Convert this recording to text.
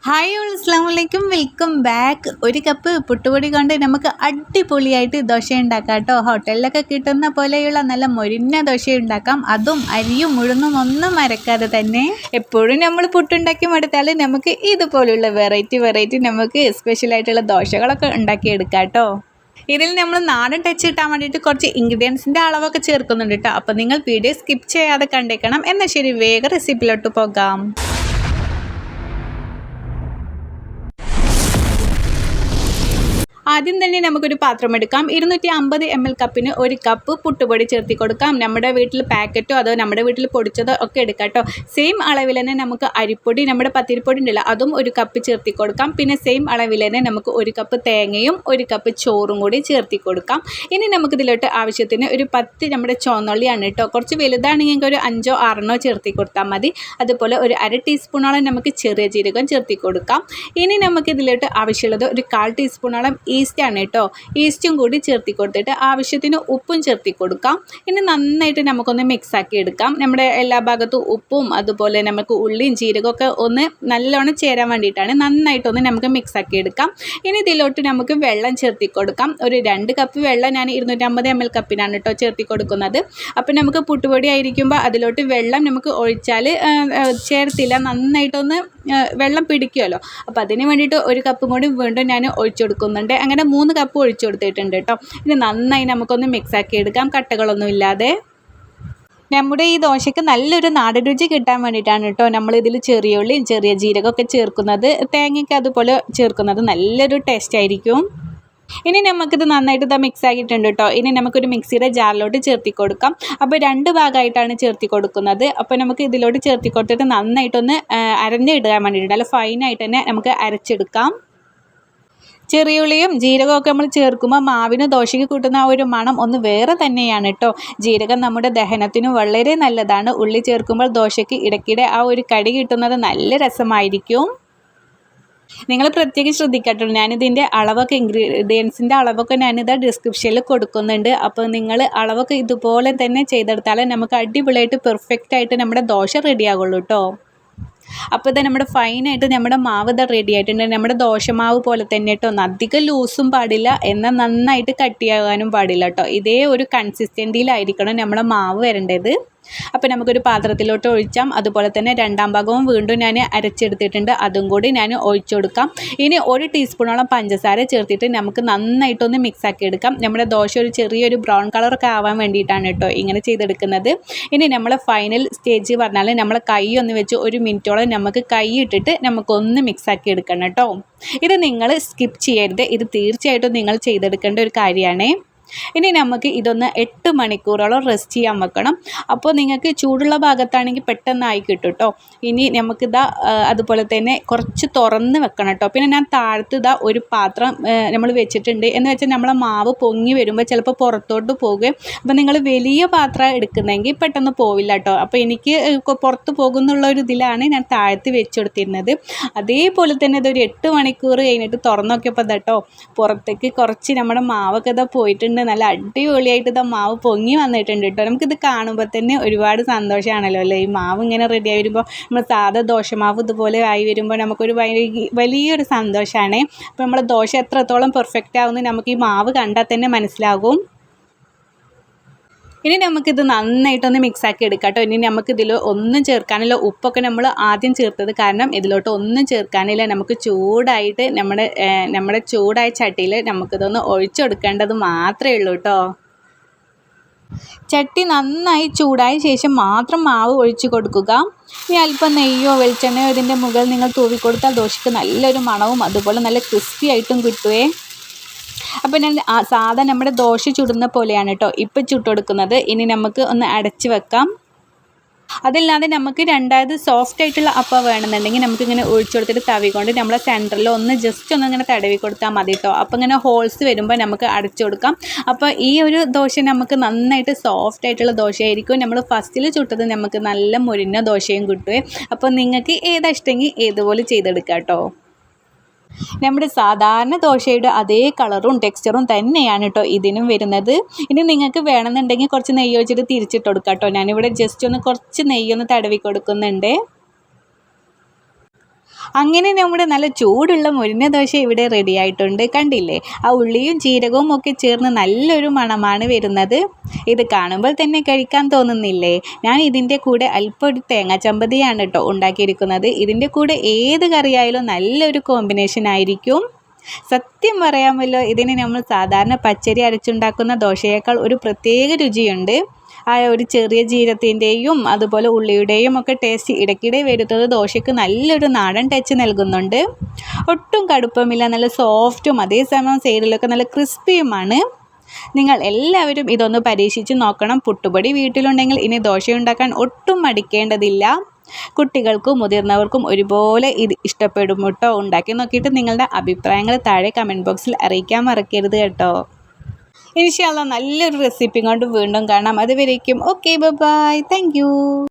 Hi all അസ്സലാമലൈക്കും welcome back. ഒരു cup പുട്ടുപൊടി കൊണ്ട് നമുക്ക് അടിപൊളിയായിട്ട് ദോശ ഉണ്ടാക്കാം കേട്ടോ. ഹോട്ടലിലൊക്കെ കിട്ടുന്ന പോലെയുള്ള നല്ല മൊരിഞ്ഞ ദോശ ഉണ്ടാക്കാം, അതും അരിയും ഉഴുന്നും ഒന്നും അരക്കാതെ തന്നെ. എപ്പോഴും നമ്മൾ പുട്ടുണ്ടാക്കി മടുത്താൽ നമുക്ക് ഇതുപോലുള്ള വെറൈറ്റി നമുക്ക് സ്പെഷ്യലായിട്ടുള്ള ദോശകളൊക്കെ ഉണ്ടാക്കിയെടുക്കാം കേട്ടോ. ഇതിൽ നമ്മൾ നാടൻ ടച്ച് കിട്ടാൻ വേണ്ടിയിട്ട് കുറച്ച് ഇൻഗ്രീഡിയൻസിൻ്റെ അളവൊക്കെ ചേർക്കുന്നുണ്ട് കേട്ടോ. അപ്പോൾ നിങ്ങൾ വീഡിയോ സ്കിപ്പ് ചെയ്യാതെ കണ്ടേക്കണം. എന്നാൽ ശരി, വേഗം റെസിപ്പിയിലോട്ട് പോകാം. ആദ്യം തന്നെ നമുക്കൊരു പാത്രം എടുക്കാം. 250 ml കപ്പിന് ഒരു കപ്പ് പുട്ടുപൊടി ചേർത്തി കൊടുക്കാം. നമ്മുടെ വീട്ടിൽ പാക്കറ്റോ അതോ നമ്മുടെ വീട്ടിൽ പൊടിച്ചതോ ഒക്കെ എടുക്കാം കേട്ടോ. സെയിം അളവിൽ തന്നെ നമുക്ക് അരിപ്പൊടി, നമ്മുടെ പത്തിരിപ്പൊടി ഉണ്ടല്ലോ, അതും ഒരു കപ്പ് ചേർത്തി കൊടുക്കാം. പിന്നെ സെയിം അളവിൽ തന്നെ നമുക്ക് ഒരു കപ്പ് തേങ്ങയും ഒരു കപ്പ് ചോറും കൂടി ചേർത്തി കൊടുക്കാം. ഇനി നമുക്കിതിലോട്ട് ആവശ്യത്തിന് ഒരു 10 നമ്മുടെ ചുവന്നുള്ളിയാണ് കേട്ടോ. കുറച്ച് വലുതാണെങ്കിൽ ഒരു 5 6 ചേർത്തി കൊടുത്താൽ മതി. അതുപോലെ ഒരു 1/2 ടീസ്പൂണോളം നമുക്ക് ചെറിയ ജീരകം ചേർത്തി കൊടുക്കാം. ഇനി നമുക്കിതിലോട്ട് ആവശ്യമുള്ളത് ഒരു 1/4 ടീസ്പൂണോളം ഈസ്റ്റാണ് കേട്ടോ. ഈസ്റ്റും കൂടി ചേർത്തി കൊടുത്തിട്ട് ആവശ്യത്തിന് ഉപ്പും ചേർത്തി കൊടുക്കാം. ഇനി നന്നായിട്ട് നമുക്കൊന്ന് മിക്സാക്കി എടുക്കാം. നമ്മുടെ എല്ലാ ഭാഗത്തും ഉപ്പും അതുപോലെ നമുക്ക് ഉള്ളിയും ജീരകമൊക്കെ ഒന്ന് നല്ലോണം ചേരാൻ വേണ്ടിയിട്ടാണ്. നന്നായിട്ടൊന്ന് നമുക്ക് മിക്സാക്കി എടുക്കാം. ഇനി ഇതിലോട്ട് നമുക്ക് വെള്ളം ചേർത്തി കൊടുക്കാം. ഒരു 2 കപ്പ് വെള്ളം ഞാൻ 250 ml കപ്പിനാണ് കേട്ടോ ചേർത്തി കൊടുക്കുന്നത്. അപ്പോൾ നമുക്ക് പുട്ടുപൊടി ആയിരിക്കുമ്പോൾ അതിലോട്ട് വെള്ളം നമുക്ക് ഒഴിച്ചാൽ ചേർത്തില്ല, നന്നായിട്ടൊന്ന് വെള്ളം പിടിക്കുമല്ലോ. അപ്പോൾ അതിന് വേണ്ടിയിട്ട് ഒരു കപ്പും കൂടി വീണ്ടും ഞാൻ ഒഴിച്ചു കൊടുക്കുന്നുണ്ട്. അങ്ങനെ 3 കപ്പ് ഒഴിച്ചു കൊടുത്തിട്ടുണ്ട് കേട്ടോ. ഇനി നന്നായി നമുക്കൊന്ന് മിക്സാക്കി എടുക്കാം, കട്ടകളൊന്നും ഇല്ലാതെ. നമ്മുടെ ഈ ദോശയ്ക്ക് നല്ലൊരു നാടൻ രുചി കിട്ടാൻ വേണ്ടിയിട്ടാണ് കേട്ടോ നമ്മളിതിൽ ചെറിയ ഉള്ളിയും ചെറിയ ജീരകമൊക്കെ ചേർക്കുന്നത്. തേങ്ങയ്ക്ക് അതുപോലെ ചേർക്കുന്നത് നല്ലൊരു ടേസ്റ്റ് ആയിരിക്കും. ഇനി നമുക്കിത് നന്നായിട്ട് മിക്സ് ആക്കിയിട്ടുണ്ട് കേട്ടോ. ഇനി നമുക്കൊരു മിക്സിയുടെ ജാറിലോട്ട് ചേർത്തി കൊടുക്കാം. അപ്പോൾ 2 ഭാഗമായിട്ടാണ് ചേർത്തി കൊടുക്കുന്നത്. അപ്പോൾ നമുക്ക് ഇതിലോട്ട് ചേർത്തി കൊടുത്തിട്ട് നന്നായിട്ടൊന്ന് അരഞ്ഞിടാൻ വേണ്ടിയിട്ട് നല്ല ഫൈനായിട്ട് തന്നെ നമുക്ക് അരച്ചെടുക്കാം. ചെറിയുള്ളിയും ജീരകമൊക്കെ നമ്മൾ ചേർക്കുമ്പോൾ മാവിന് ദോശയ്ക്ക് കൂട്ടുന്ന ആ ഒരു മണം ഒന്ന് വേറെ തന്നെയാണ് കേട്ടോ. ജീരകം നമ്മുടെ ദഹനത്തിനും വളരെ നല്ലതാണ്. ഉള്ളി ചേർക്കുമ്പോൾ ദോശയ്ക്ക് ഇടയ്ക്കിടെ ആ ഒരു കടി കിട്ടുന്നത് നല്ല രസമായിരിക്കും. നിങ്ങൾ പ്രത്യേകം ശ്രദ്ധിക്കട്ടോ. ഞാനിതിൻ്റെ അളവൊക്കെ ഇൻഗ്രീഡിയൻസിൻ്റെ അളവൊക്കെ ഞാനിത് ഡിസ്ക്രിപ്ഷനിൽ കൊടുക്കുന്നുണ്ട്. അപ്പോൾ നിങ്ങൾ അളവൊക്കെ ഇതുപോലെ തന്നെ ചെയ്തെടുത്താൽ നമുക്ക് അടിപൊളിയായിട്ട് പെർഫെക്റ്റായിട്ട് നമ്മുടെ ദോശ റെഡിയാകുള്ളൂ കേട്ടോ. അപ്പോൾ ഇത് നമ്മുടെ ഫൈനായിട്ട് നമ്മുടെ മാവ് ഇത് റെഡി ആയിട്ടുണ്ട്. നമ്മുടെ ദോശമാവ് പോലെ തന്നെ കേട്ടോ. അധികം ലൂസും പാടില്ല, എന്നാൽ നന്നായിട്ട് കട്ടിയാകാനും പാടില്ല കേട്ടോ. ഇതേ ഒരു കൺസിസ്റ്റൻറ്റിയിലായിരിക്കണം നമ്മുടെ മാവ് വരേണ്ടത്. അപ്പോൾ നമുക്കൊരു പാത്രത്തിലോട്ട് ഒഴിച്ചാം. അതുപോലെ തന്നെ 2ാം ഭാഗവും വീണ്ടും ഞാൻ അരച്ചെടുത്തിട്ടുണ്ട്, അതും കൂടി ഞാൻ ഒഴിച്ചു കൊടുക്കാം. ഇനി 1 ടീസ്പൂണോളം പഞ്ചസാര ചേർത്തിട്ട് നമുക്ക് നന്നായിട്ടൊന്ന് മിക്സാക്കി എടുക്കാം. നമ്മുടെ ദോശ ഒരു ചെറിയൊരു ബ്രൗൺ കളറൊക്കെ ആവാൻ വേണ്ടിയിട്ടാണ് കേട്ടോ ഇങ്ങനെ ചെയ്തെടുക്കുന്നത്. ഇനി നമ്മൾ ഫൈനൽ സ്റ്റേജ് പറഞ്ഞാൽ നമ്മൾ കൈ ഒന്ന് വെച്ച് 1 മിനിറ്റോളം നമുക്ക് കൈ ഇട്ടിട്ട് നമുക്കൊന്ന് മിക്സാക്കി എടുക്കണം കേട്ടോ. ഇത് നിങ്ങൾ സ്കിപ്പ് ചെയ്യരുത്, ഇത് തീർച്ചയായിട്ടും നിങ്ങൾ ചെയ്തെടുക്കേണ്ട ഒരു കാര്യമാണ്. ഇനി നമുക്ക് ഇതൊന്ന് 8 മണിക്കൂറോളം റെസ്റ്റ് ചെയ്യാൻ വെക്കണം. അപ്പോൾ നിങ്ങൾക്ക് ചൂടുള്ള ഭാഗത്താണെങ്കിൽ പെട്ടെന്നായി കിട്ടും കേട്ടോ. ഇനി നമുക്കിതാ അതുപോലെ തന്നെ കുറച്ച് തുറന്ന് വെക്കണം കേട്ടോ. പിന്നെ ഞാൻ താഴത്ത് ഒരു പാത്രം നമ്മൾ വെച്ചിട്ടുണ്ട്. എന്ന് വെച്ചാൽ നമ്മളെ മാവ് പൊങ്ങി വരുമ്പോൾ ചിലപ്പോൾ പുറത്തോട്ട് പോകുകയും, അപ്പോൾ നിങ്ങൾ വലിയ പാത്രം എടുക്കുന്നെങ്കിൽ പെട്ടെന്ന് പോവില്ല കേട്ടോ. അപ്പോൾ എനിക്ക് പുറത്ത് പോകുന്നുള്ള ഒരു ഇതിലാണ് ഞാൻ താഴത്ത് വെച്ച് കൊടുത്തിരുന്നത്. അതേപോലെ തന്നെ ഇതൊരു 8 മണിക്കൂർ കഴിഞ്ഞിട്ട് തുറന്ന് നോക്കിയപ്പോൾ കേട്ടോ പുറത്തേക്ക് കുറച്ച് നമ്മുടെ മാവൊക്കെ പോയിട്ടുണ്ട്. നല്ല അടിപൊളിയായിട്ട് മാവ് പൊങ്ങി വന്നിട്ടുണ്ട് കേട്ടോ. നമുക്കിത് കാണുമ്പോൾ തന്നെ ഒരുപാട് സന്തോഷമാണല്ലോ അല്ലേ. ഈ മാവ് ഇങ്ങനെ റെഡി ആയി വരുമ്പോൾ നമ്മൾ സാധാ ദോശമാവ് ഇതുപോലെ ആയി വരുമ്പോൾ നമുക്കൊരു വലിയൊരു സന്തോഷമാണ്. അപ്പോൾ നമ്മൾ ദോശ എത്രത്തോളം പെർഫെക്റ്റ് ആവുമെന്ന് നമുക്ക് ഈ മാവ് കണ്ടാൽ തന്നെ മനസ്സിലാകും. ഇനി നമുക്കിത് നന്നായിട്ടൊന്ന് മിക്സാക്കി എടുക്കാം കേട്ടോ. ഇനി നമുക്കിതിൽ ഒന്നും ചേർക്കാനില്ല. ഉപ്പൊക്കെ നമ്മൾ ആദ്യം ചേർത്തത് കാരണം ഇതിലോട്ട് ഒന്നും ചേർക്കാനില്ല. നമുക്ക് ചൂടായിട്ട് നമ്മുടെ ചൂടായ ചട്ടിയിൽ നമുക്കിതൊന്ന് ഒഴിച്ചെടുക്കേണ്ടത് മാത്രമേ ഉള്ളൂ കേട്ടോ. ചട്ടി നന്നായി ചൂടായ ശേഷം മാത്രം മാവ് ഒഴിച്ചു കൊടുക്കുക. ഇനി അല്പം നെയ്യോ വെളിച്ചെണ്ണയോ ഇതിൻ്റെ മുകളിൽ നിങ്ങൾ തൂവി കൊടുത്താൽ ദോശയ്ക്ക് നല്ലൊരു മണവും അതുപോലെ നല്ല ക്രിസ്പി ആയിട്ടും കിട്ടുവേ. അപ്പോൾ ഞാൻ സാധാ നമ്മുടെ ദോശ ചുടുന്ന പോലെയാണ് കേട്ടോ ഇപ്പം ചുട്ടെടുക്കുന്നത്. ഇനി നമുക്ക് ഒന്ന് അടച്ച് വെക്കാം. അതല്ലാതെ നമുക്ക് രണ്ടാമത് സോഫ്റ്റ് ആയിട്ടുള്ള അപ്പം വേണമെന്നുണ്ടെങ്കിൽ നമുക്കിങ്ങനെ ഒഴിച്ചു കൊടുത്തിട്ട് തവി കൊണ്ട് നമ്മളെ സെൻറ്ററിൽ ഒന്ന് ജസ്റ്റ് ഒന്ന് ഇങ്ങനെ തടവി കൊടുത്താൽ മതി കേട്ടോ. അപ്പോൾ ഇങ്ങനെ ഹോൾസ് വരുമ്പോൾ നമുക്ക് അടച്ചു കൊടുക്കാം. അപ്പോൾ ഈ ഒരു ദോശ നമുക്ക് നന്നായിട്ട് സോഫ്റ്റ് ആയിട്ടുള്ള ദോശയായിരിക്കും. നമ്മൾ ഫസ്റ്റിൽ ചുട്ടത് നമുക്ക് നല്ല മുരിഞ്ഞ ദോശയും കിട്ടുമേ. അപ്പോൾ നിങ്ങൾക്ക് ഏതാ ഇഷ്ടമെങ്കിൽ ഏതുപോലെ ചെയ്തെടുക്കാം കേട്ടോ. നമ്മുടെ സാധാരണ ദോശയുടെ അതേ കളറും ടെക്സ്ചറും തന്നെയാണ് കേട്ടോ ഇതിനും വരുന്നത്. ഇനി നിങ്ങൾക്ക് വേണമെന്നുണ്ടെങ്കിൽ കുറച്ച് നെയ്യ് വെച്ചിട്ട് തിരിച്ചിട്ട് കൊടുക്കാം കേട്ടോ. ഞാനിവിടെ ജസ്റ്റ് ഒന്ന് കുറച്ച് നെയ്യൊന്ന് തടവി കൊടുക്കുന്നുണ്ട്. അങ്ങനെ നമ്മുടെ നല്ല ചൂടുള്ള മുരിഞ്ഞ ദോശ ഇവിടെ റെഡി ആയിട്ടുണ്ട്. കണ്ടില്ലേ, ആ ഉള്ളിയും ജീരകവും ഒക്കെ ചേർന്ന് നല്ലൊരു മണമാണ് വരുന്നത്. ഇത് കാണുമ്പോൾ തന്നെ കഴിക്കാൻ തോന്നുന്നില്ലേ? ഞാൻ ഇതിൻ്റെ കൂടെ അല്പം ഒരു തേങ്ങാ ചമ്മന്തിയാണ് കേട്ടോ ഉണ്ടാക്കിയിരിക്കുന്നത്. ഇതിൻ്റെ കൂടെ ഏത് കറിയായാലും നല്ലൊരു കോമ്പിനേഷൻ ആയിരിക്കും. സത്യം പറയാമല്ലോ, ഇതിന് നമ്മൾ സാധാരണ പച്ചരി അരച്ചുണ്ടാക്കുന്ന ദോശയേക്കാൾ ഒരു പ്രത്യേക രുചിയുണ്ട്. ആ ഒരു ചെറിയ ജീരകത്തിൻ്റെയും അതുപോലെ ഉള്ളിയുടെയും ഒക്കെ ടേസ്റ്റ് ഇടയ്ക്കിടെ വരുന്നത് ദോശയ്ക്ക് നല്ലൊരു നാടൻ ടച്ച് നൽകുന്നുണ്ട്. ഒട്ടും കടുപ്പമില്ല, നല്ല സോഫ്റ്റും അതേസമയം സൈഡിലൊക്കെ നല്ല ക്രിസ്പിയുമാണ്. നിങ്ങൾ എല്ലാവരും ഇതൊന്ന് പരീക്ഷിച്ച് നോക്കണം. പുട്ടുപൊടി വീട്ടിലുണ്ടെങ്കിൽ ഇനി ദോശ ഉണ്ടാക്കാൻ ഒട്ടും മടിക്കേണ്ടതില്ല. കുട്ടികൾക്കും മുതിർന്നവർക്കും ഒരുപോലെ ഇത് ഇഷ്ടപ്പെടും കേട്ടോ. ഉണ്ടാക്കി നോക്കിയിട്ട് നിങ്ങളുടെ അഭിപ്രായങ്ങൾ താഴെ കമൻറ്റ് ബോക്സിൽ അറിയിക്കാൻ മറക്കരുത് കേട്ടോ. ഇൻഷാ അല്ലാഹ് നല്ലൊരു റെസിപ്പി കൊണ്ട് വീണ്ടും കാണാം. അതുവരേക്കും ഓക്കെ, ബൈ, താങ്ക് യു.